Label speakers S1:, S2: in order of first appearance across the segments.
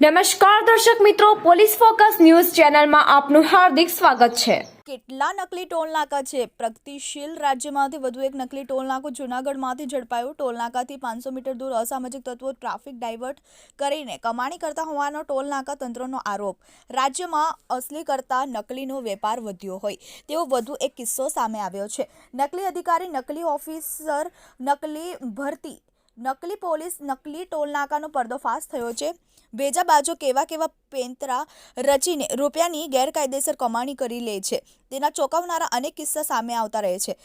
S1: નમસ્કાર દર્શક મિત્રો, પોલીસ ફોકસ ન્યૂઝ ચેનલમાં આપનું હાર્દિક સ્વાગત છે।
S2: કેટલા નકલી ટોલ નાકા છે? પ્રગતિશીલ રાજ્યમાંથી વધુ એક નકલી ટોલ નાકો જૂનાગઢમાંથી ઝડપાયું। ટોલ નાકાથી 500 મીટર દૂર અસામાજિક તત્વો ટ્રાફિક ડાયવર્ટ કરીને કમાણી કરતા હોવાનો ટોલ નાકા તંત્રનો આરોપ। રાજ્યમાં અસલી કરતા નકલીનો વેપાર વધ્યો હોય તેવો વધુ એક કિસ્સો સામે આવ્યો છે। નકલી અધિકારી, નકલી ઓફિસર, નકલી ભરતી, નકલી પોલીસ, નકલી ટોલ નાકાનો પર્દાફાશ થયો છે। ભેજા બાજો કેવા પેંતરા રચીને રૂપિયાની ગેરકાયદેસર કમાણી કરી લે છે તેના ચોંકાવનારા અનેક કિસ્સા સામે આવતા રહે છે।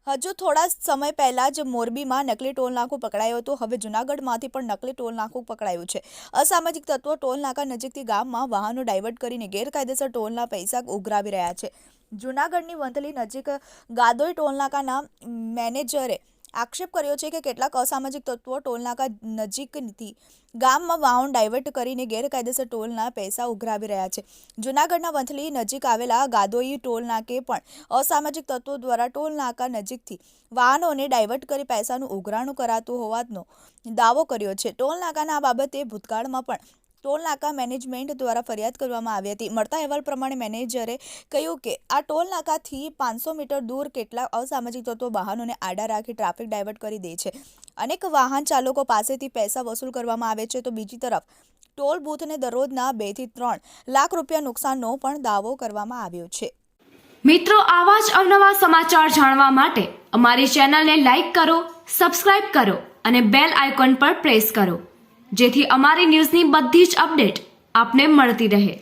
S2: હજુ થોડા સમય પહેલા જ મોરબીમાં નકલી ટોલ નાકું પકડાયું હતું, હવે જૂનાગઢમાંથી પણ નકલી ટોલ નાકું પકડાયું છે। અસામાજિક તત્વો ટોલ નાકા નજીકથી ગામમાં વાહનો ડાયવર્ટ કરીને ગેરકાયદેસર ટોલના પૈસા ઉઘરાવી રહ્યા છે। જૂનાગઢની વંથલી નજીક ગાદોઈ ટોલ નાકાના મેનેજરે આક્ષેપ કર્યો છે કે કેટલાક અસામાજિક તત્વો ટોલનાકા નજીકથી ગામમાં વાહન ડાયવર્ટ કરીને ગેરકાયદેસર ટોલના પૈસા ઉઘરાવી રહ્યા છે। જૂનાગઢના વંથલી નજીક આવેલા ગાદોઈ ટોલ નાકે પણ અસામાજિક તત્વો દ્વારા ટોલ નાકા નજીકથી વાહનોને ડાયવર્ટ કરી પૈસાનું ઉઘરાણું કરાતું હોવાનો દાવો કર્યો છે। ટોલ નાકાના આ બાબતે ભૂતકાળમાં પણ ટોલ નાકા મેનેજમેન્ટ દ્વારા ફરિયાદ કરવામાં આવી હતી। મળતા અહેવાલ પ્રમાણે મેનેજરે કહ્યું કે આ ટોલ નાકાથી 500 મીટર દૂર કેટલાક અસામાજિક તત્વો વાહનોને આડા રાખી ટ્રાફિક ડાયવર્ટ કરી દે છે। અનેક વાહન ચાલકો પાસેથી પૈસા વસૂલ કરવામાં આવે છે, તો બીજી તરફ ટોલ બૂથને દરરોજના 2 થી 3 લાખ રૂપિયા નુકસાનનો પણ દાવો કરવામાં આવ્યો છે।
S1: મિત્રો, આવા જ અવનવા સમાચાર જાણવા માટે અમારી ચેનલને લાઈક કરો, સબસ્ક્રાઇબ કરો અને બેલ આઇકોન પર પ્રેસ કરો, જેથી અમારી ન્યૂઝની બધી જ અપડેટ આપને મળતી રહે।